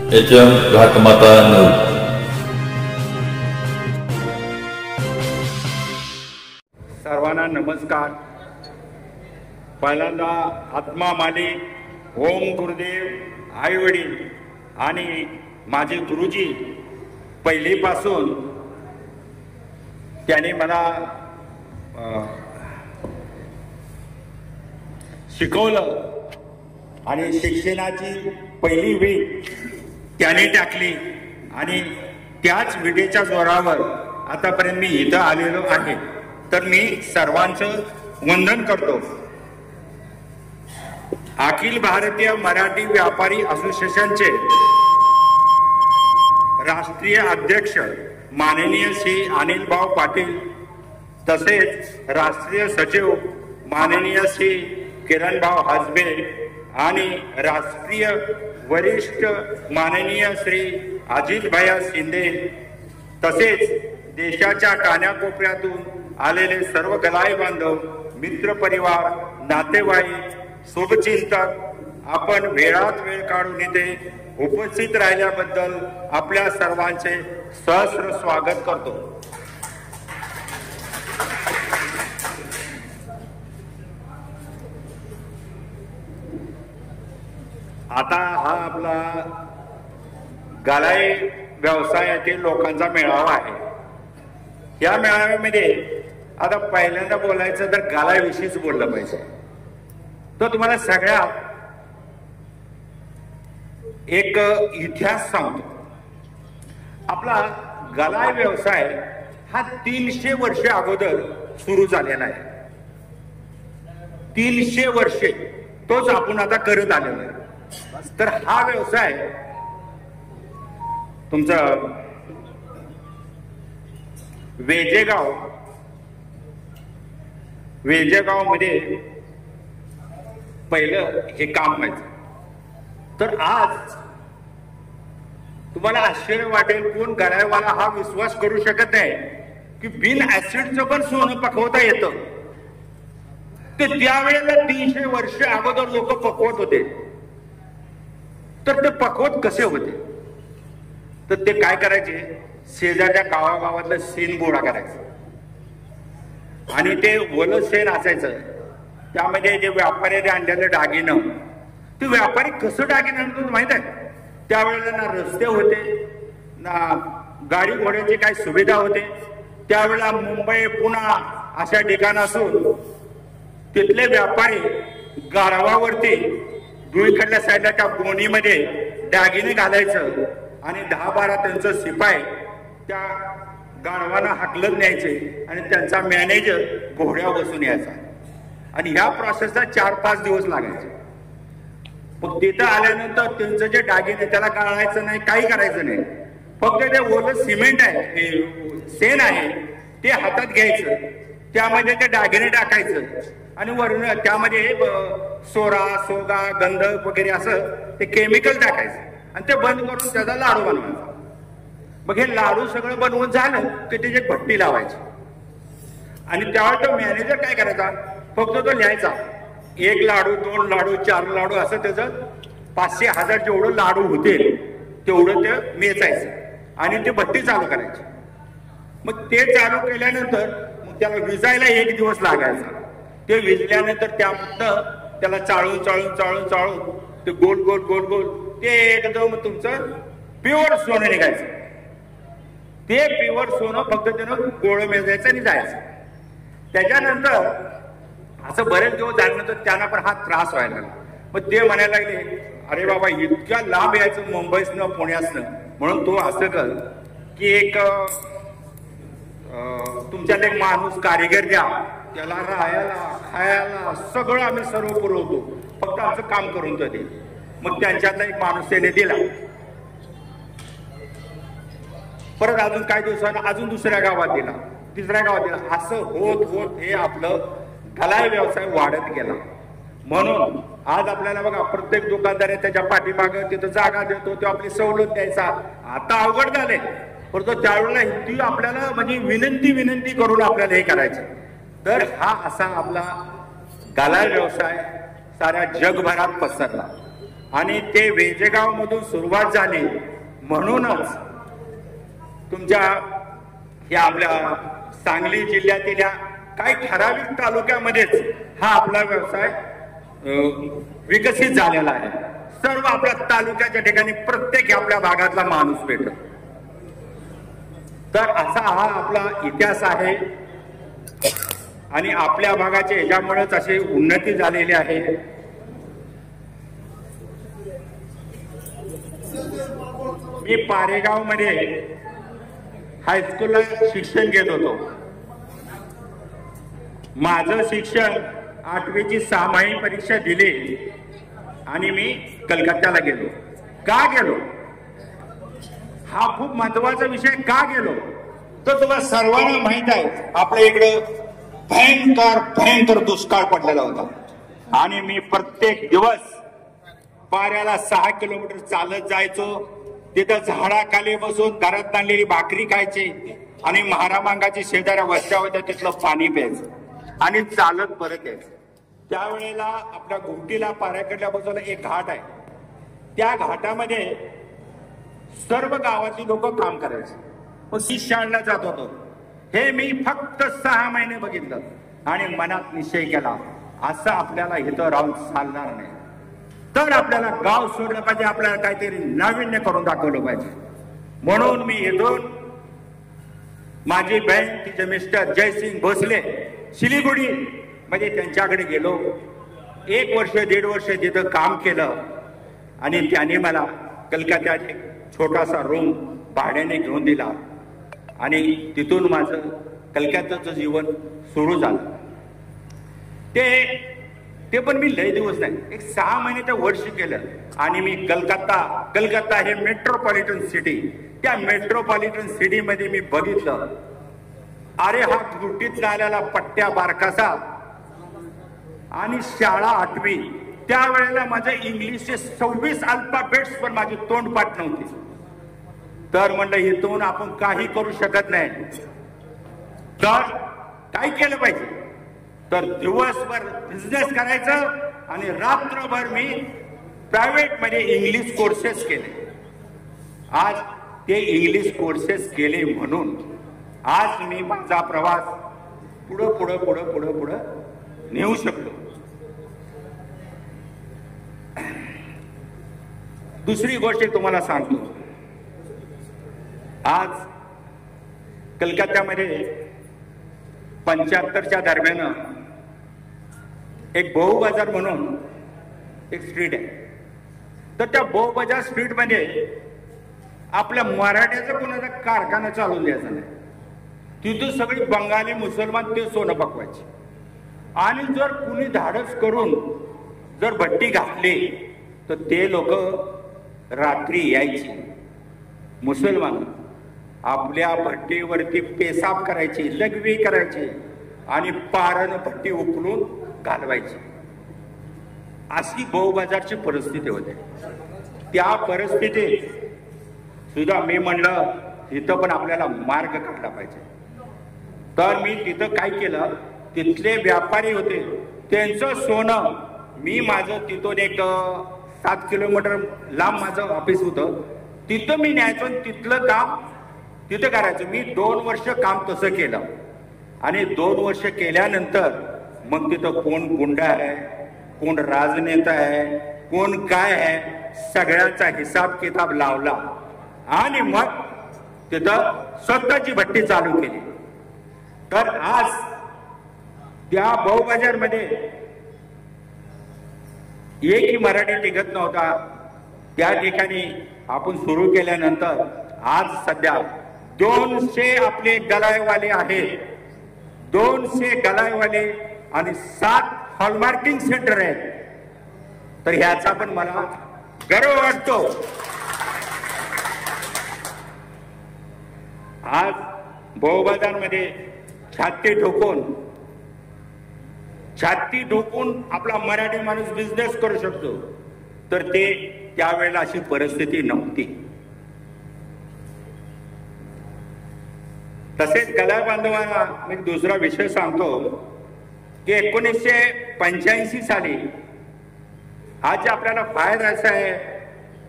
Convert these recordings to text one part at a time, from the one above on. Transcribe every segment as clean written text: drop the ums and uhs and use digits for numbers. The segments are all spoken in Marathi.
HM घाटमाता news. सर्वांना नमस्कार. पहिल्यांदा आत्मा मालिक, ओम गुरुदेव, आई वडील आणि माझे गुरुजी पहिलीपासून त्यांनी मला शिकवलं आणि शिक्षणाची पहिली वीट त्याने टाकली आणि त्याच विटेच्या जोरावर आतापर्यंत मी इथं आलेलो आहे. तर मी सर्वांचं वंदन करतो. अखिल भारतीय मराठी व्यापारी असोसिएशनचे राष्ट्रीय अध्यक्ष माननीय श्री अनिल भाऊ पाटील, तसेच राष्ट्रीय सचिव माननीय श्री किरण भाऊ हसबे आणि राष्ट्रीय वरिष्ठ माननीय श्री अजित भैया शिंदे, तसेच देशाच्या कानाकोपऱ्यातून आलेले सर्व गलाय बांधव, मित्र परिवार, नातेवाईक, शुभचिंतक, आपण वेळात वेळ काढून इथे उपस्थित राहिल्याबद्दल आपल्या सर्वांचे सहस्र स्वागत करतो. आता हा आपला गलाई व्यवसायातील लोकांचा मेळावा आहे. या मेळाव्यामध्ये आता पहिल्यांदा बोलायचं तर गलाईविषयीच बोललं पाहिजे. तर तुम्हाला सगळ्यात एक इतिहास सांगतो. आपला गलाई व्यवसाय हा 300 वर्षे अगोदर सुरू झालेला आहे. 300 वर्षे तोच आपण आता करत आलेलो आहे. तर हा व्यवसाय तुमचा वेजेगाव मध्ये पहिलं हे काम व्हायचं. तर आज तुम्हाला आश्चर्य वाटेल, कोण गलायवाला हा विश्वास करू शकत नाही की बिन ऍसिडचं पण सोनं पकवता येतं. ते त्यावेळेला 300 वर्ष अगोदर लोक पकवत होते. तर ते पकवत कसे होते? तर ते काय करायचे, शेजारच्या गावागावातलं शेण गोळा करायचं आणि ते ओलं शेण असायचं. त्यामध्ये जे व्यापारी आणलेलं दागिनं, ते व्यापारी कसं दागिनं आणतो माहित आहे? त्यावेळेला ना रस्ते होते, ना गाडी घोड्याची काही सुविधा होते. त्यावेळेला मुंबई, पुणा अशा ठिकाणासून तिथले व्यापारी गारवावरती दुईकडल्या साईडला त्या गोणीमध्ये दागिने घालायचं आणि 10-12 त्यांचं शिपाई त्या गाढवांना हाकलत न्यायचे आणि त्यांचा मॅनेजर घोड्या बसून यायचा. आणि ह्या प्रोसेसला 4-5 दिवस लागायचे. मग तिथं आल्यानंतर त्यांचं जे दागिने त्याला गाळायचं नाही, काही करायचं नाही. फक्त ते ओलं सिमेंट आहे, शेण आहे, ते हातात घ्यायचं, त्यामध्ये ते दागिने टाकायचं आणि वरून त्यामध्ये सोरा, सोगा, गंधक वगैरे असं ते केमिकल टाकायचं आणि ते बंद करून त्याचा लाडू बनवायचा. मग हे लाडू सगळं बनवून झालं की त्याची भट्टी लावायची आणि त्यावेळेस तो मॅनेजर काय करायचा, फक्त तो लिहायचा 1 लाडू, 2 लाडू, 4 लाडू, असं त्याचं 500-1000 जेवढं लाडू होते तेवढं ते मेचायचं आणि ते भट्टी चालू करायची. मग ते चालू केल्यानंतर मग त्याला विजायला 1 दिवस लागायचा. ते विजल्यानंतर त्याला चाळून चाळून चाळून चाळून ते गोल गोल गोल गोल ते एकदम तुमचं प्युअर सोनं निघायचं. ते प्युअर सोनं फक्त त्यानं गोळ मेजायचं आणि जायचं. त्याच्यानंतर असं बरेच दिवस झाल्यानंतर त्यांना पण हा त्रास व्हायला लागला. मग ते म्हणायला लागले, अरे बाबा इतक्या लांब यायचं मुंबईसनं पुण्यासनं, म्हणून तो असं कर की एक तुमच्यात एक माणूस कारिगर द्या, त्याला राहायला खायला सगळं आम्ही सर्व पुरवतो, फक्त आमचं काम करून तर दे. मग त्यांच्यातला एक माणूस त्याने दिला. परत अजून काही दिवसांना अजून दुसऱ्या गावात दिला, तिसऱ्या गावात दिला. असं होत होत हे आपलं गलाई व्यवसाय वाढत गेला. म्हणून आज आपल्याला बघा, प्रत्येक दुकानदार त्याच्या पाठीमागं तिथं जागा देतो, तो आपली सवलत द्यायचा. आता अवघड झाले, परंतु त्यावेळेला ती आपल्याला म्हणजे विनंती करून आपल्याला हे करायचं. तर हा असा आपला गलाई व्यवसाय साऱ्या जगभरात पसरला. आणि ते वेजेगाव मधून सुरुवात झाली. म्हणूनच तुमच्या या आपल्या सांगली जिल्ह्यातील काही ठराविक तालुक्यामध्येच हा आपला व्यवसाय विकसित झालेला आहे. सर्व आपल्या तालुक्याच्या ठिकाणी प्रत्येक आपल्या भागातला माणूस भेटतो. तर असा हा आपला इतिहास आहे आणि आपल्या भागाच्या ह्याच्यामुळेच अशी उन्नती झालेली आहे. मी पारेगाव मध्ये हायस्कूलला शिक्षण घेत होतो. माझं शिक्षण 8वीची 6माही परीक्षा दिली आणि मी कलकत्त्याला गेलो. का गेलो हा खूप महत्वाचा विषय. का गेलो तर तुम्हाला सर्वांना माहित आहे आपल्या इकडे भयंकर दुष्काळ पडलेला होता आणि मी प्रत्येक दिवस पाऱ्याला 6 किलोमीटर चालत जायचो. तिथं झाडाखाली बसून घरात आणलेली भाकरी खायची आणि महारामांगाची शेजाऱ्या वस्त्या होत्या तिथलं पाणी प्यायचं आणि चालत परत यायचं. त्यावेळेला आपल्या घुमटीला पाऱ्याकडल्या बाजूला एक घाट आहे. त्या घाटामध्ये सर्व गावातली लोक काम करायचे. मग ती शाळेला जात होतो. हे मी फक्त 6 महिने बघितलं आणि मनात निश्चय केला असं आपल्याला इथं राहून चालणार नाही. तर आपल्याला गाव सोडलं पाहिजे. आपल्याला काहीतरी नाविन्य करून दाखवलं पाहिजे. म्हणून मी इथून माझी बहीण तिचे मिस्टर जयसिंग भोसले शिलीगुडी म्हणजे त्यांच्याकडे गेलो. 1 वर्ष 1.5 वर्ष तिथं काम केलं आणि त्यांनी मला कलकत्त्यात एक छोटासा रूम भाड्याने घेऊन दिला आणि तिथून माझं कलकत्त्याचं जीवन सुरू झालं. ते पण मी लय दिवस नाही, एक 6 महिने ते वर्ष केलं आणि मी कलकत्ता हे मेट्रोपॉलिटन सिटी, त्या मेट्रोपॉलिटन सिटी मध्ये मी बघितलं अरे हा गुटीत आलेला पट्ट्या बारकासा आणि शाळा 8वी. त्यावेळेला माझ्या इंग्लिशचे 26 अल्फाबेट्स पण माझी तोंडपाठ नव्हती. तर म्हणलं इथून आपण काही करू शकत नाही. तर काय केलं पाहिजे तर दिवसभर बिझनेस करायचं आणि रात्रभर मी प्रायव्हेट मध्ये इंग्लिश कोर्सेस केले. आज ते इंग्लिश कोर्सेस केले म्हणून आज मी माझा प्रवास पुढं नेऊ शकलो. दुसरी गोष्ट तुम्हाला सांगतो. आज कलकत्त्यामध्ये 75च्या दरम्यान एक भाऊ बाजार म्हणून एक स्ट्रीट आहे. तर त्या भाऊ बाजार स्ट्रीट मध्ये आपल्या मराठ्याचा कोणाचा कारखाना चालू द्यायचा नाही. तिथं सगळी बंगाली मुसलमान ते सोनं पकवायचे आणि जर कुणी धाडस करून जर भट्टी घातली तर ते लोक रात्री यायची. मुसलमान आपल्या भट्टीवरती पेसाब करायची, लघवी करायची आणि पारण भट्टी उकळून घालवायची. अशी भाऊ बाजारची परिस्थिती होती. त्या परिस्थितीत सुद्धा मी म्हणलं तिथं पण आपल्याला मार्ग काढला पाहिजे. तर मी तिथं काय केलं, तिथले व्यापारी होते त्यांचं सोनं मी माझं तिथून एक 7 किलोमीटर लांब माझं ऑफिस होतं, तिथं मी न्यायचो. तिथलं काम तिथं करायचं. मी 2 वर्ष काम तसं केलं आणि 2 वर्ष केल्यानंतर मग तिथं कोण गुंड आहे, कोण राजनेता आहे, कोण काय आहे, सगळ्यांचा हिसाब किताब लावला आणि मग तिथं स्वतःची भट्टी चालू केली. तर आज त्या भाऊ बाजार मध्ये एकही मराठी टिकत नव्हता. त्या ठिकाणी आपण सुरू केल्यानंतर आज सध्या 200 आपले गलायवाले आहेत. 200 गलायवाले आणि 7 हॉलमार्किंग सेंटर आहेत. तर ह्याचा पण मला गर्व वाटतो. आज भाऊ बाजार मध्ये छाती ठोकून आपला मराठी माणूस बिझनेस करू शकतो. तर ते त्यावेळेला अशी परिस्थिती नव्हती. तसेच कला बांधवांना मी दुसरा विषय सांगतो की 1985 साली आज जे आपल्याला फायर असं आहे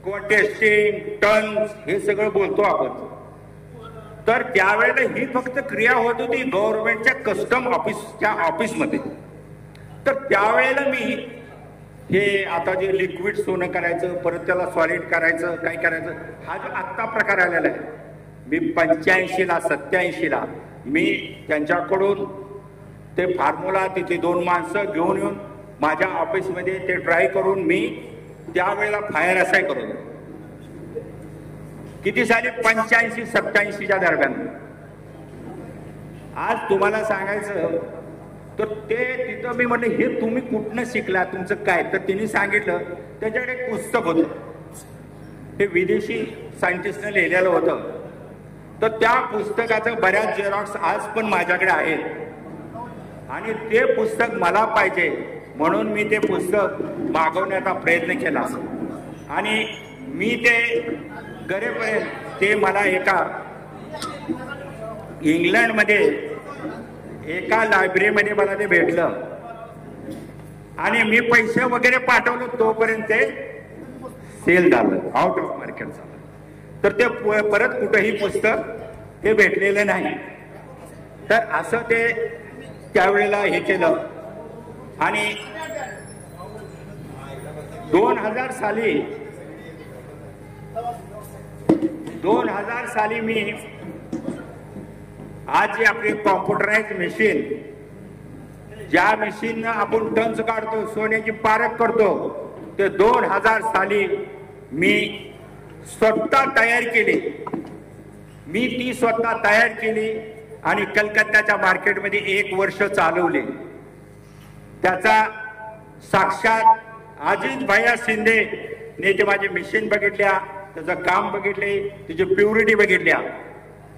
किंवा टेस्टिंग टन्स हे सगळं बोलतो आपण, तर त्यावेळेला ही फक्त क्रिया होत होती गव्हर्नमेंटच्या कस्टम ऑफिसच्या ऑफिसमध्ये. तर त्यावेळेला मी हे आता जे लिक्विड सोनं करायचं, परत त्याला सॉलिड करायचं, काय करायचं, हा जो आत्ता प्रकार आलेला आहे, मी 85ला 87ला मी त्यांच्याकडून ते फॉर्म्युला तिथे 2 माणसं घेऊन येऊन माझ्या ऑफिसमध्ये ते ट्राय करून मी त्यावेळेला फायर असाय करत होतो. किती साली 85-87च्या दरम्यान. आज तुम्हाला सांगायचं तर ते तिथं मी म्हटलं हे तुम्ही कुठनं शिकला, तुमचं काय, तर तिने सांगितलं त्याच्याकडे एक पुस्तक होतं, हे विदेशी सायंटिस्टने लिहिलेलं होतं. तर त्या पुस्तकाचं बऱ्याच झेरॉक्स आज पण माझ्याकडे आहेत आणि ते पुस्तक मला पाहिजे म्हणून मी ते पुस्तक मागवण्याचा प्रयत्न केला आणि मी ते गरेपर्यंत ते मला एका इंग्लंडमध्ये एका लायब्ररीमध्ये मला ते भेटलं आणि मी पैसे वगैरे पाठवलं, तोपर्यंत ते सेल झालं, आउट ऑफ मार्केट झालं. तर ते परत कुठंही पुस्तक ते भेटलेलं नाही. तर असं ते त्यावेळेला हे केलं आणि 2000 साली मी आज जे आपली कॉम्प्युटराइज मशीन, ज्या मशीननं आपण टन्स काढतो, सोन्याची पारख करतो, ते 2000 साली मी स्वतः तयार केली. मी ती स्वतः तयार केली आणि कलकत्त्याच्या मार्केटमध्ये 1 वर्ष चालवले. त्याचा साक्षात अजित भैया शिंदे ने ते माझे मशीन बघितल्या, त्याचं काम बघितले, त्याची प्युरिटी बघितल्या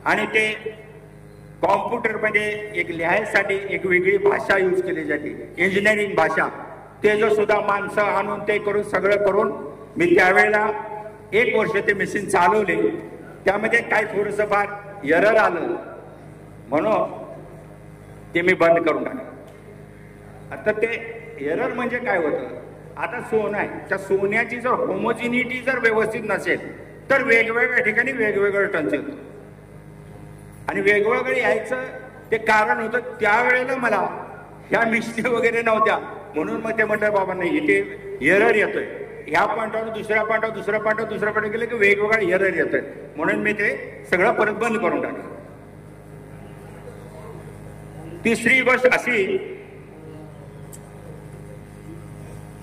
आणि ते कॉम्प्युटरमध्ये एक लिहायसाठी एक वेगळी भाषा यूज केली जाते, इंजिनिअरिंग भाषा, ते जो सुद्धा माणसं आणून ते करून सगळं करून मी त्यावेळेला 1 वर्ष ते मशीन चालवले. त्यामध्ये काय थोडंसं फार एरर आलं म्हणून ते मी बंद करून टाकलं. आता ते एरर म्हणजे काय होतं, आता सोनं आहे, त्या सोन्याची जर होमोजिनिटी जर व्यवस्थित नसेल तर वेगवेगळ्या ठिकाणी वेगवेगळं टन्स येतं आणि वेगवेगळं यायचं ते कारण होतं त्यावेळेला मला ह्या मिशनी वगैरे नव्हत्या म्हणून मग ते म्हटलं बाबा नाही इथे एरर येतोय, ह्या पॉईंटवर दुसऱ्या पॉईंटवर दुसऱ्या पॉईंटवर दुसऱ्या पॉईंट गेलं की वेगवेगळा एरर येतोय म्हणून मी ते सगळं परत बंद करून टाकलं. तिसरी गोष्ट अशी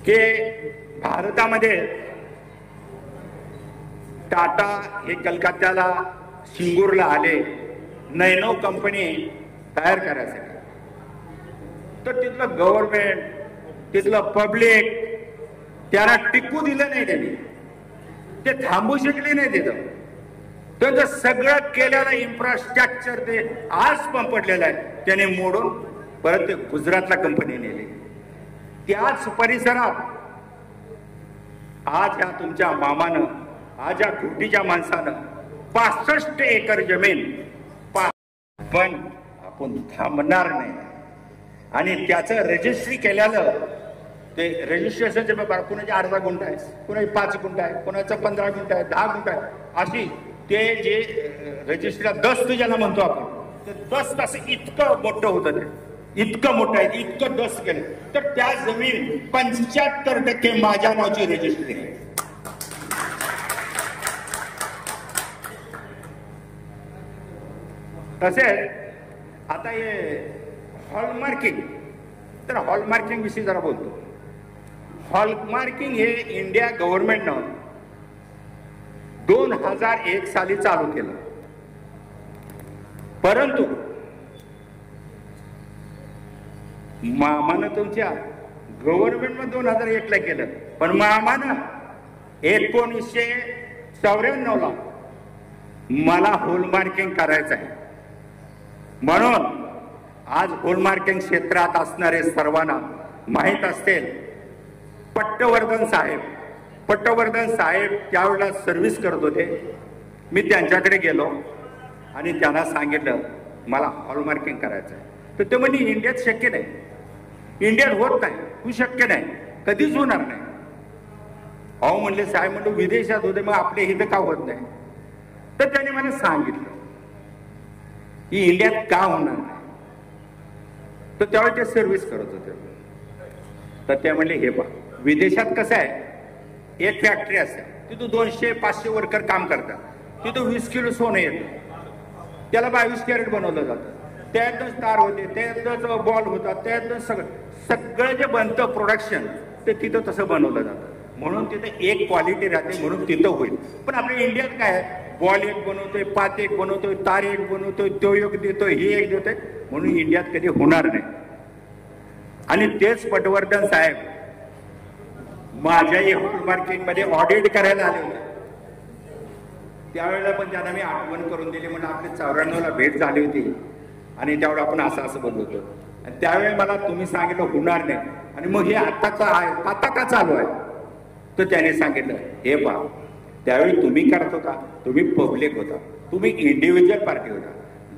की भारतामध्ये टाटा हे कलकत्त्याला सिंगूरला आले नॅनो कंपनी तयार करायसाठी. तर तिथलं गव्हर्नमेंट, तिथलं पब्लिक त्याला टिकू दिलं नाही, त्यांनी ते थांबू शकले नाही. तिथं त्यांचं सगळं केलेलं इन्फ्रास्ट्रक्चर ते आज पण पडलेलं आहे, त्याने मोडून परत ते गुजरातला कंपनी नेली. त्याच परिसरात आज ह्या तुमच्या मामानं, आज या घुटीच्या माणसानं 65 एकर जमीन, पण आपण थांबणार नाही. आणि त्याचं रजिस्ट्री केलेलं ते रजिस्ट्रेशनचे पेपर कुणाचे अर्धा गुंठा आहे, कुणाचे 5 गुंठा आहे, कुणाचं 15 गुंठा आहे, 10 गुंठा आहे, अशी ते जे रजिस्ट्रीला दस्त ज्याला म्हणतो आपण, ते दस्त असं इतकं मोठं होतं, ते इतकं मोठं आहे, इतकं दस्त केलं. तर त्या जमीन 75% माझ्या नावाची रजिस्ट्री आहे. तसेच आता हे हॉलमार्किंग, तर हॉलमार्किंग विषयी जरा बोलतो. हॉलमार्किंग हे इंडिया गव्हर्नमेंटनं 2001 साली चालू केलं, परंतु मामानं तुमच्या गव्हर्नमेंटनं 2001 ला केलं, पण मामानं 1994 ला मला हॉलमार्किंग करायचं आहे म्हणून आज हॉलमार्किंग क्षेत्रात असणारे सर्वांना माहीत असतील. पट्टवर्धन साहेब त्यावेळेला सर्व्हिस करत होते. मी त्यांच्याकडे गेलो आणि त्यांना सांगितलं मला हॉलमार्किंग करायचं आहे. तर ते म्हणजे इंडियात शक्य नाही, इंडियात होत नाही, तू शक्य नाही, कधीच होणार नाही. अहो म्हणले साहेब म्हणलं विदेशात होते मग आपल्या इथं का होत नाही. तर त्याने मला सांगितलं की इंडियात का होणार नाही. तर त्यावेळी ते सर्व्हिस करत होते. तर ते म्हणले हे पहा विदेशात कसं आहे एक फॅक्टरी असते तिथं 200-500 वर्कर काम करतात. तिथं 20 किलो सोनं येतं त्याला 22 कॅरेट बनवलं जातं. त्यातच तार होते त्यातच बॉल होतात त्यातच सगळं जे बनतं प्रोडक्शन ते तिथं तसं बनवलं जातं. म्हणून तिथे एक क्वालिटी राहते म्हणून तिथं होईल. पण आपल्या इंडियात काय आहे बॉल एक बनवतोय पात एक बनवतोय तार एक बनवतोय तो एक देतोय हे एक देतोय म्हणून इंडियात कधी होणार नाही. आणि तेच पटवर्धन साहेब माझ्या हॉल मार्केटमध्ये ऑडिट करायला आले होते. त्यावेळेला पण त्यांना मी आठवण करून दिली म्हणजे आपली 94ला भेट झाली होती आणि त्यावेळेला आपण असं बोललो होतो. आणि त्यावेळी मला तुम्ही सांगितलं होणार नाही आणि मग हे आता का चालू आहे. तर त्याने सांगितलं हे पहा त्यावेळी तुम्ही करत होता तुम्ही पब्लिक होता तुम्ही इंडिव्हिज्युअल पार्टी होता.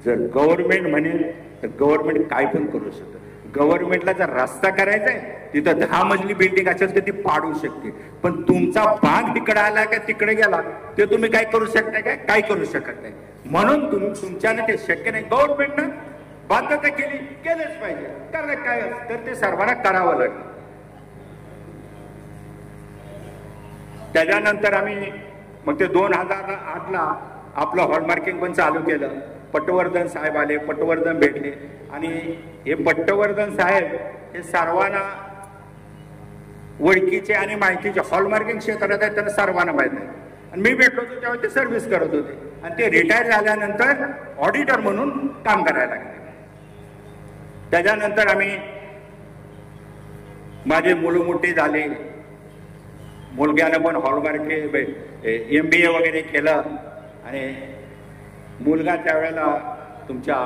जर गव्हर्नमेंट म्हणेल तर गव्हर्नमेंट काय पण करू शकतं. गव्हर्नमेंटला जर रस्ता करायचा आहे तिथं 10 मजली बिल्डिंग असेल तर ती पाडू शकते. पण तुमचा भाग तिकडे आला का तिकडे गेला ते तुम्ही काय करू शकता काय काय करू शकत नाही. म्हणून तुमच्याने ते शक्य नाही. गव्हर्नमेंटनं बाध्यता केलंच पाहिजे. कारण काय तर ते सर्वांना करावं लागेल. त्याच्यानंतर आम्ही मग ते 2008ला आपलं हॉलमार्किंग पण चालू केलं. पटवर्धन साहेब आले पटवर्धन भेटले आणि हे पटवर्धन साहेब हे सर्वांना ओळखीचे आणि माहितीचे हॉलमार्किंग क्षेत्रात आहेत त्यांना सर्वांना माहित आहे. आणि मी भेटलो होतो तेव्हा ते सर्व्हिस करत होते आणि ते रिटायर झाल्यानंतर ऑडिटर म्हणून काम करायला लागले. त्याच्यानंतर आम्ही माझे मुलं मोठे झाले. मुलग्यानं पण हॉलमार्किंग MBA वगैरे केलं आणि मुलगा त्यावेळेला तुमच्या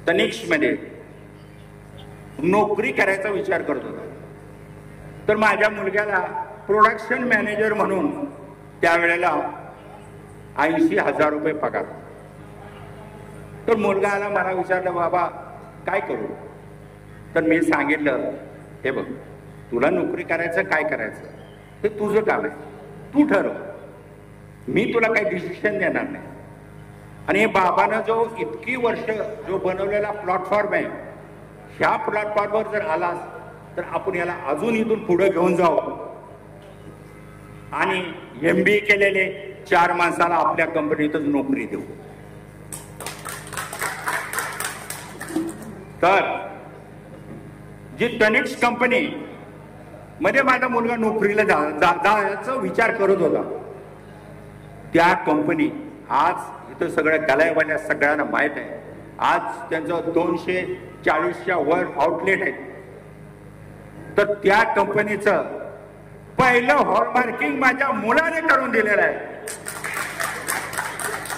तनिष्कमध्ये नोकरी करायचा विचार करत होता. तर माझ्या मुलग्याला प्रोडक्शन मॅनेजर म्हणून त्यावेळेला 80,000 रुपये पगार. तर मुलगा आला मला विचारलं बाबा काय करू. तर मी सांगितलं हे बघ तुला नोकरी करायचं काय करायचं ते तुझं काम आहे तू ठरव. मी तुला काही डिसिशन देणार नाही. आणि हे बाबानं जो इतकी वर्ष जो बनवलेला प्लॅटफॉर्म आहे ह्या प्लॅटफॉर्मवर जर आलास तर आपण याला अजून इथून पुढे घेऊन जाऊ आणि MBA केलेले 4 माणसाला आपल्या कंपनीतच नोकरी देऊ. तर जी तनिष्क कंपनी मध्ये माझा मुलगा नोकरीला जायचा विचार करत होता त्या कंपनी आज इथं सगळ्या गलायवाल्या सगळ्यांना माहित आहे. आज त्यांचं 240च्या वर आउटलेट आहे. तर त्या कंपनीचं पहिलं हॉलमार्किंग माझ्या मुलाने करून दिलेलं आहे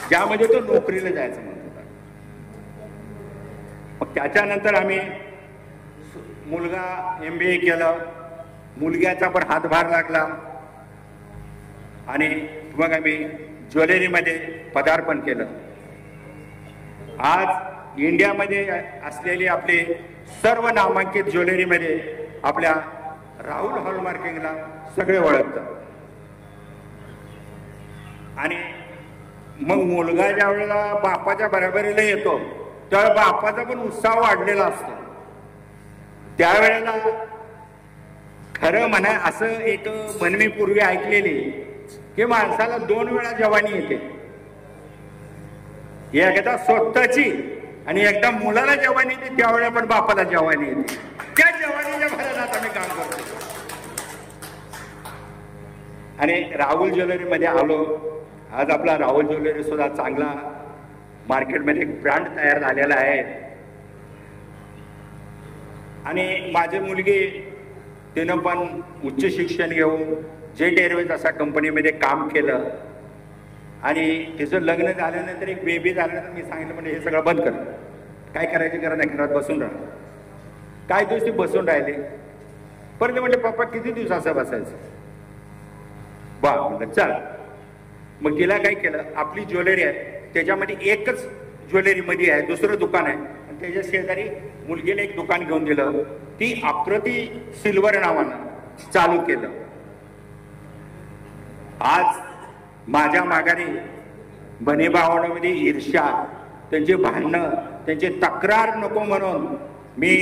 ज्यामध्ये तो नोकरीला जायचं म्हणत होता. मग त्याच्यानंतर आम्ही मुलगा MBA केलं. मुलग्याचा पण हातभार लागला आणि मग आम्ही ज्वेलरीमध्ये पदार्पण केलं. आज इंडियामध्ये असलेली आपले सर्व नामांकित ज्वेलरीमध्ये आपल्या राहुल हॉलमार्किंगला सगळे ओळखतात. आणि मग मुलगा ज्या वेळेला बापाच्या बरोबरीला येतो त्यावेळेला बापाचा पण उत्साह वाढलेला असतो. त्यावेळेला खरं म्हणा असं एक म्हण मी पूर्वी ऐकलेली की माणसाला 2 वेळा जवानी येते. एकदा स्वतःची आणि एकदा मुलाला जवानी येते त्यावेळेला पण बापाला जवानी येते. त्या जवानीच्या भरात आम्ही काम करतो. आणि राहुल ज्वेलरीमध्ये आलो. आज आपला राहुल ज्वेलरी सुद्धा चांगला मार्केटमध्ये एक ब्रँड तयार झालेला आहे. आणि माझी मुलगी तिनं पण उच्च शिक्षण घेऊन जेट एअरवेज अशा कंपनीमध्ये काम केलं आणि तिचं लग्न झाल्यानंतर एक बेबी झाल्यानंतर मी सांगितलं म्हणजे हे सगळं बंद कर. काय करायचं करा नाही घरात बसून राहा. काय दिवस ती बसून राहिले. परत म्हणजे पप्पा किती दिवस असं बसायचं. बा म्हणलं चल. मग तिला काय केलं आपली ज्वेलरी आहे त्याच्यामध्ये एकच ज्वेलरीमध्ये आहे दुसरं दुकान आहे आणि त्याच्या शेजारी मुलगीला एक दुकान घेऊन दिलं. ती आकृती सिल्वर नावानं चालू केलं. आज माझ्या माघारी बनेभावांमध्ये ईर्ष्या, त्यांची भांडणं, त्यांची तक्रार नको म्हणून मी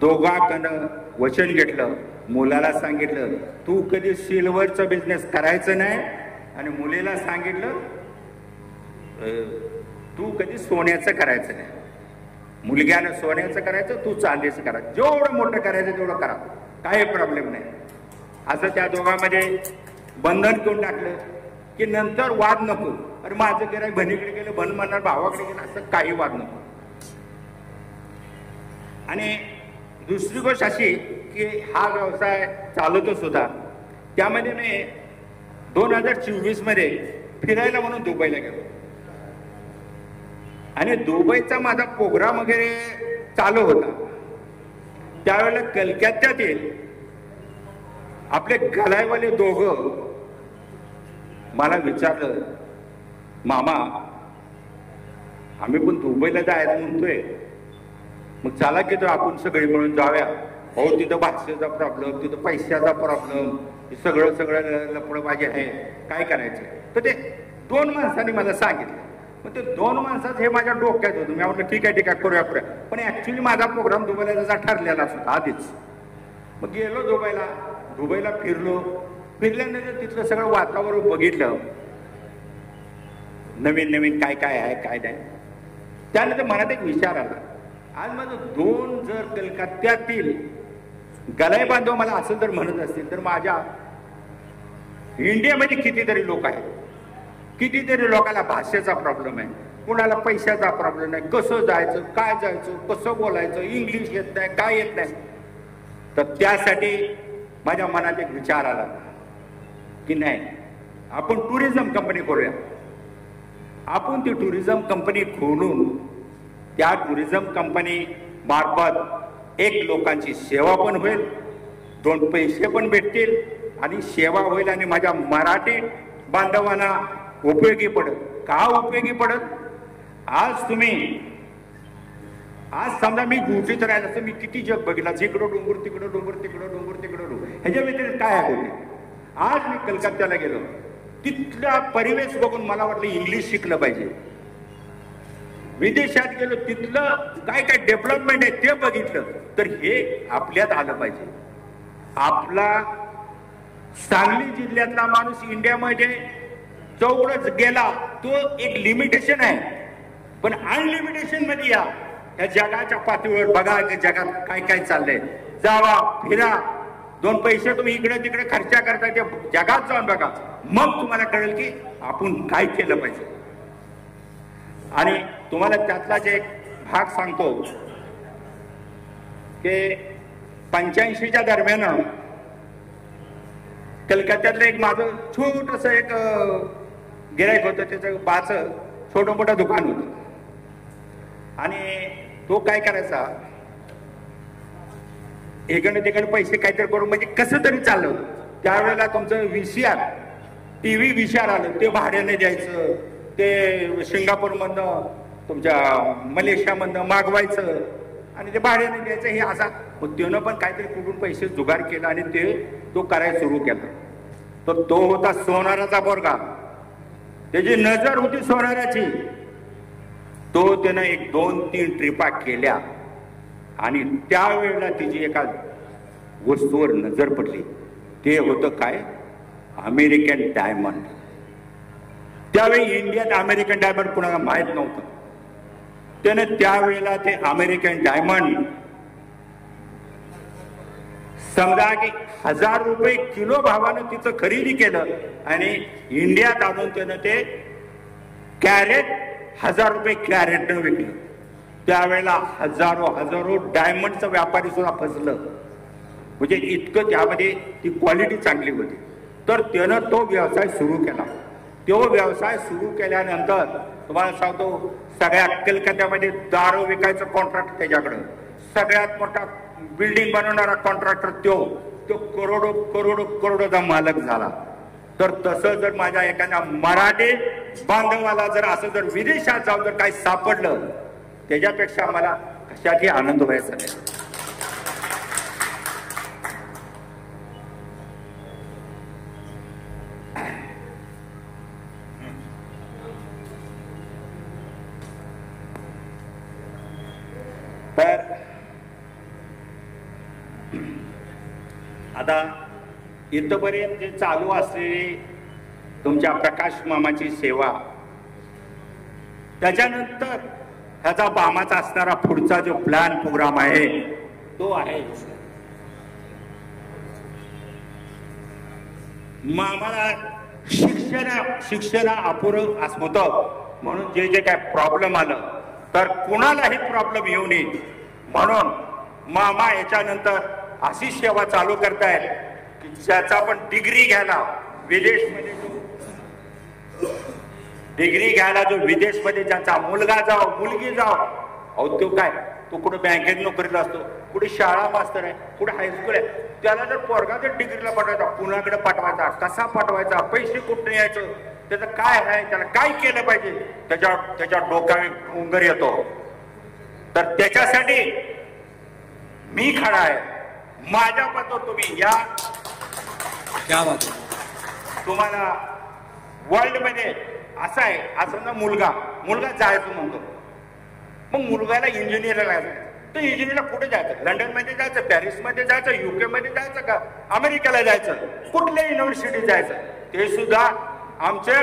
दोघांकडनं वचन घेतलं. मुलाला सांगितलं तू कधी सिल्वरचा बिझनेस करायचं नाही, आणि मुलीला सांगितलं तू कधी सोन्याचं करायचं नाही. मुलग्यानं सोन्याचं करायचं, तू चांदीचं करायचं, जेवढं मोठं करायचं तेवढं करा, काही प्रॉब्लेम नाही. असं त्या दोघांमध्ये बंधन करून टाकलं की नंतर वाद नको. अरे माझं गिऱ्हाईक बहिणीकडे गेलं, बन म्हणणार भावाकडे गेलं, असं काही वाद नको. आणि दुसरी गोष्ट अशी की हा व्यवसाय चालतच होता. त्यामध्ये मी 2024 मध्ये फिरायला म्हणून दुबईला गेलो, आणि दुबईचा माझा प्रोग्राम वगैरे चालू होता. त्यावेळेला कलकत्त्यातील आपले गलायवाले दोघं मला विचारलं, मामा आम्ही पण दुबईला जायचं म्हणतोय, मग चला की तर आपण सगळे मिळून जाऊया. हो तिथं भाषेचा प्रॉब्लेम, तिथं पैशाचा प्रॉब्लेम, सगळं लफडबाजी आहे, काय करायचं. तर ते 2 माणसांनी मला सांगितलं. मग ते 2 माणसात हे माझ्या डोक्यात होतं. मी म्हटलं ठीक आहे करूया. पण ऍक्च्युली माझा प्रोग्राम दुबईला त्याचा ठरलेलाच होता आधीच. मग गेलो दुबईला फिरल्यानंतर तिथलं सगळं वातावरण बघितलं, नवीन काय आहे काय नाही. त्यानंतर मनात एक विचार आला, आज माझं 2 जर कलकत्त्यातील गलाई बांधव मला असं जर म्हणत असतील तर माझ्या इंडियामध्ये कितीतरी लोक आहेत. कितीतरी लोकांना भाषेचा प्रॉब्लेम आहे, कुणाला पैशाचा प्रॉब्लेम आहे, कसं जायचं, काय जायचं, कसं बोलायचं, इंग्लिश येत नाही, काय येत नाही. तर त्यासाठी माझ्या मनात एक विचार आला की नाही, आपण टुरिझम कंपनी करूया. आपण ती टुरिझम कंपनी खोलून त्या टुरिझम कंपनी मार्फत एक लोकांची सेवा पण होईल, 2 पैसे पण भेटतील, आणि सेवा होईल, आणि माझ्या मराठी बांधवांना उपयोगी पडत. का उपयोगी पडत? आज समजा मी गुजरीत राहिलं असं, मी किती जग बघितलं, इकडं डोंगर तिकडं डोंगर तिकडं डोंगर तिकडं डोंगर, ह्याच्या व्यतिरिक्त काय आहे. आज मी कलकत्त्याला गेलो, तिथला परिवेश बघून मला वाटलं इंग्लिश शिकलं पाहिजे. विदेशात गेलो, तिथलं काय डेव्हलपमेंट आहे ते बघितलं, तर हे आपल्यात आलं पाहिजे. आपला सांगली जिल्ह्यातला माणूस इंडियामध्ये जेवढंच गेला तो एक लिमिटेशन आहे, पण अनलिमिटेशन मध्ये या जगाच्या पातळीवर बघा की जगात काय काय चाललंय. जावा, फिरा, 2 पैसे तुम्ही इकडे तिकडे खर्च करता, ते जगात जाऊन बघा, मग तुम्हाला कळेल की आपण काय केलं पाहिजे. आणि तुम्हाला त्यातलाच एक भाग सांगतो की 85च्या दरम्यान कलकत्त्यातलं एक माझं छोटस एक गिराईक होतं, त्याचं बाचं छोटं मोठं दुकान होतं. आणि तो काय करायचा, इकडे तिकडे पैसे काहीतरी करून म्हणजे कसं तरी चाललं होतं. त्यावेळेला तुमचं VCR TV VCR आलं, ते भाड्याने द्यायचं, ते सिंगापूरमधनं तुमच्या मलेशियामधनं मागवायचं आणि ते भाड्याने द्यायचं. हे असा मग त्यानं पण काहीतरी कुठून पैसे जुगार केला आणि तो करायला सुरू केला. तर तो होता सोनाराचा पोरगा, त्याची नजर होती सोनाराची. तो त्यानं 1-2-3 ट्रिपा केल्या, आणि त्यावेळेला तिची एका वस्तूवर नजर पडली. ते होतं काय, अमेरिकन डायमंड. त्यावेळी इंडियात अमेरिकन डायमंड कुणाला माहित नव्हतं. त्याने त्यावेळेला ते अमेरिकन डायमंड समजा की 1000 रुपये किलो भावानं तिचं खरेदी केलं, आणि इंडियात आणून त्यानं ते कॅरेट 1000 रुपये कॅरेटनं विकलं. त्यावेळेला हजारो डायमंडचं व्यापारी सुद्धा फसलं. म्हणजे इतकं त्यामध्ये ती क्वालिटी चांगली होती. तर त्यानं तो व्यवसाय सुरू केला. तो व्यवसाय सुरू केल्यानंतर तुम्हाला सांगतो, सगळ्या कलकत्त्यामध्ये दारू विकायचं कॉन्ट्रॅक्ट त्याच्याकडं, सगळ्यात मोठा बिल्डिंग बनवणारा कॉन्ट्रॅक्टर तो करोडोचा मालक झाला. तर तसं जर माझ्या एखाद्या मराठी बांधवाला जर असं जर विदेशात जाऊन जर काही सापडलं, त्याच्यापेक्षा मला कशातही आनंद व्हायचा नाही. तर आता इथपर्यंत जे चालू असलेली तुमच्या प्रकाश मामाची सेवा, त्याच्यानंतर ह्याचा बामाचा असणारा पुढचा जो प्लॅन प्रोग्राम आहे तो आहे मामाला शिक्षण अपुरं होतं म्हणून जे जे काय प्रॉब्लेम आलं तर कुणालाही प्रॉब्लेम येऊ नये म्हणून मामा याच्यानंतर अशी सेवा चालू करतायत की ज्याचा पण डिग्री घ्यायला विदेशमध्ये डिग्री घ्यायला जो विदेशमध्ये ज्याचा मुलगा जाओ मुलगी जाओ, अहो तो काय तो कुठे बँकेत नोकरीला असतो, कुठे शाळा मास्तर आहे, कुठे हायस्कूल आहे, त्याला जर पोरगा जर डिग्रीला पाठवायचा, पुण्याकडे पाठवायचा, कसा पाठवायचा, पैसे कुठे यायचं, त्याचं काय आहे, त्याला काय केलं पाहिजे, त्याच्या डोक्यावर उंगर येतो. तर त्याच्यासाठी मी खडा आहे. माझ्या पद्धत तुम्ही या तुम्हाला वर्ल्ड मध्ये असं आहे, असं ना मुलगा जायचं म्हणतो, मग मुलगाला इंजिनियरला जायचं, तर इंजिनियरला कुठे जायचं, लंडन मध्ये जायचं, पॅरिस मध्ये जायचं, युके मध्ये जायचं का अमेरिकेला जायचं, कुठल्या युनिव्हर्सिटीत जायचं, ते सुद्धा आमचे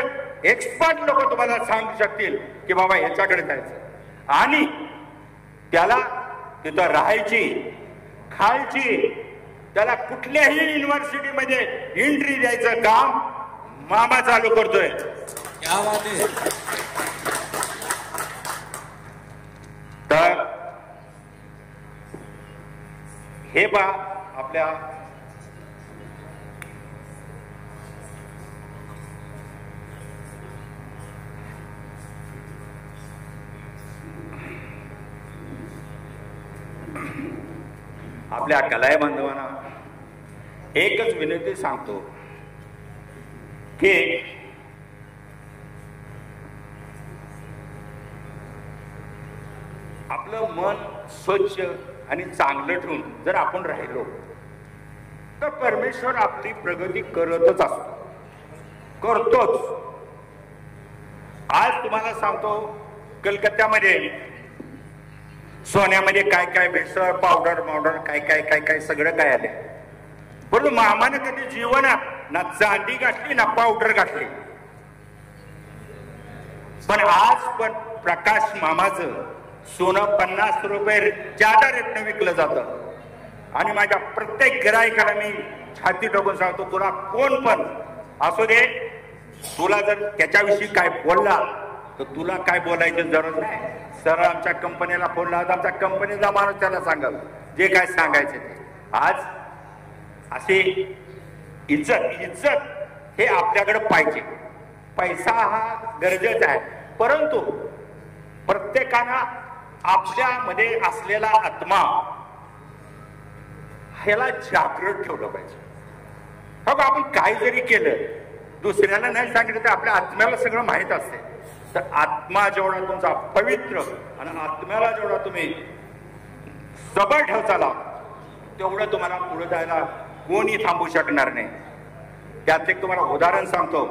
एक्सपर्ट लोक तुम्हाला सांगू शकतील की बाबा याच्याकडे जायचं. आणि त्याला तिथं राहायची खायची, त्याला कुठल्याही युनिव्हर्सिटीमध्ये एंट्री द्यायचं काम मामा चालू करतोय. तर हे बा आपल्या आपल्या कलाय बांधवांना एकच विनंती सांगतो की आपलं मन स्वच्छ आणि चांगलं ठेवून जर आपण राहिलो तर परमेश्वर आपली प्रगती करतच असतो, करतोच. आज तुम्हाला सांगतो कलकत्त्यामध्ये सोन्यामध्ये काय काय भेसळ, पावडर काय काय काय काय सगळं काय आले, परंतु मामाने कधी जीवनात ना चांदी गाठली ना पावडर गाठली. पण आज पण प्रकाश मामाचं सोनं 50 रुपये जादा रेटनं विकलं जातं. आणि माझ्या प्रत्येक गिराईकाला मी छाती ठोकून सांगतो, तुला कोण पण असू दे, तुला जर त्याच्याविषयी काय बोलला तर तुला काय बोलायची गरज नाही, सरळ आमच्या कंपनीला फोन लावत, आमच्या कंपनीचा माणूस त्याला सांगल जे काय सांगायचे ते. आज अशी इज्जत हे आपल्याकडे पाहिजे. पैसा हा गरजेचा आहे, परंतु प्रत्येकानं आपल्यामध्ये असलेला आत्मा ह्याला जागृत ठेवलं पाहिजे. हो का, आपण काही जरी केलं दुसऱ्याला नाही सांगितलं तर आपल्या आत्म्याला सगळं माहीत असते. तर आत्मा जेवढा तुमचा पवित्र आणि आत्म्याला जेवढा तुम्ही सबळ ठेवताला तेवढं तुम्हाला पुढे जायला कोणी थांबू शकणार नाही. त्यात एक तुम्हाला उदाहरण सांगतो.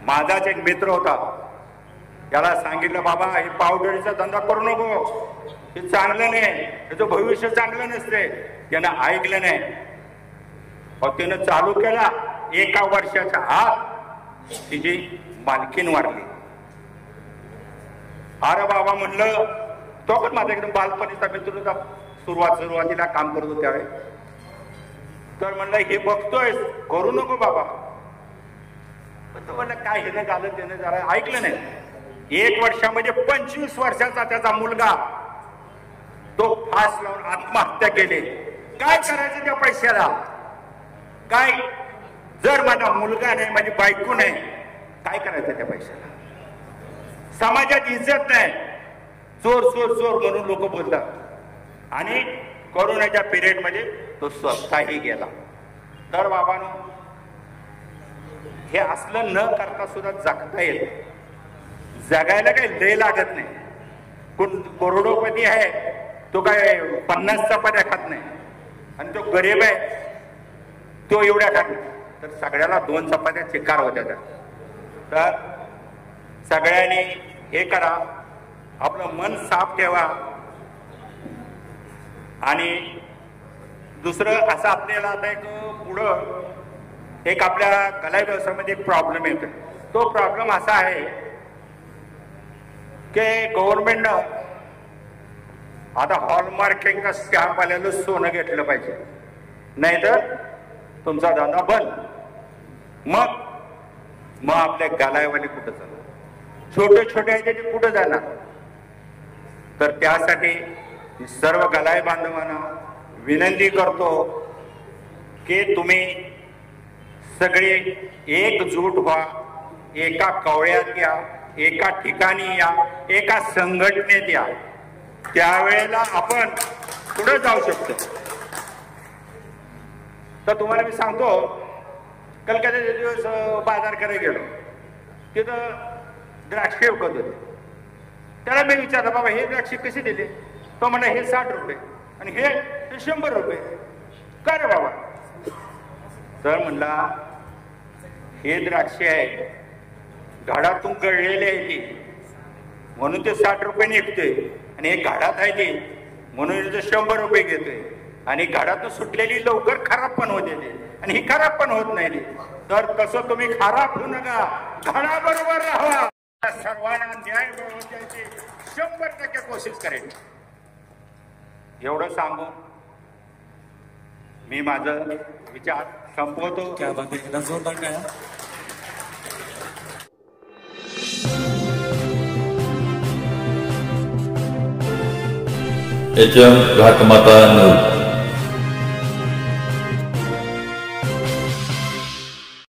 माझाच एक मित्र होता, त्याला सांगितलं बाबा हे पावडरीचा धंदा करू नको, हे चांगलं नाही, त्याचं भविष्य चांगलं नसते. त्यानं ऐकलं नाही, त्यानं चालू केला. 1 वर्षाच्या आत तिची मालकीन वाढली. अरे बाबा म्हणलं, तो पण माझा एकदम बालपणीचा मित्र होता, सुरुवातीला काम करत होता त्यावेळी. तर म्हणलं हे बघतोय, करू नको बाबा. तो म्हणलं काय हे नाही झालं त्यानं झालं, ऐकलं नाही. 1 वर्षामध्ये 25 वर्षाचा त्याचा मुलगा तो फास लावून आत्महत्या केली. काय करायचं त्या पैशाला? काय जर माझा मुलगा नाही, माझी बायको नाही, काय करायचं त्या पैशाला? समाजात इज्जत नाही, चोर चोर चोर म्हणून लोक बोलतात. आणि कोरोनाच्या पिरियड मध्ये तो स्वतःही गेला. तर बाबांनो, हे असलं न करता सुद्धा जगता येत. जगायला काही लय लागत नाही. कोण करोडोपती आहे तो काय 50 चपात्या खात नाही, आणि तो गरीब आहे तो एवढ्या खात नाही. तर सगळ्याला 2 चपात्या चिकार होत्या. तर सगळ्यांनी हे करा, आपलं मन साफ ठेवा, आणि दुसरं असं आपल्याला आता पुढं एक आपल्या कला व्यवसायामध्ये एक प्रॉब्लेम येतो. तो प्रॉब्लेम असा आहे की गव्हर्नमेंटनं आता हॉलमार्किंग का स्टॅम्प आलेलं सोनं घेतलं पाहिजे, नाहीतर तुमचा धंदा बंद. मग आपल्या गलायवाले कुठं जाणार, छोटे छोटे आहे ते कुठं जाणार. तर त्यासाठी सर्व गलाय बांधवांना विनंती करतो की तुम्ही सगळे एकजूट व्हा, एका कवळ्यात या, एका ठिकाणी या, एका संघटनेत या. त्यावेळेला आपण पुढे जाऊ शकतो. तर तुम्हाला मी सांगतो, कलकत्याचे दिवस बाजार करायला गेलो, तिथं द्राक्षे विकत होते. त्याला मी विचारलं, बाबा हे द्राक्षे कसे दिले? तो म्हणला हे 60 रुपये आणि हे 100 रुपये. का रे बाबा? तर म्हणला हे द्राक्षे आहे, झाडातून गळलेले आहे ती, म्हणून ते 60 रुपये निघते. आणि हे घाडात आहे ती, म्हणून 100 रुपये घेतोय. आणि घाडातून सुटलेली लवकर खराब पण होते ते, आणि ही खराब पण होत नाही. तर तसं तुम्ही खराब होऊ नका, घाडाबरोबर राहा. सर्वांना न्याय मिळवून द्यायची 100% कोशिश करेन. एवढं सांगून मी माझं विचार संपवतो. क्या बात आहे, एकदम जोरदार काय. HM घाटमाता नऊ.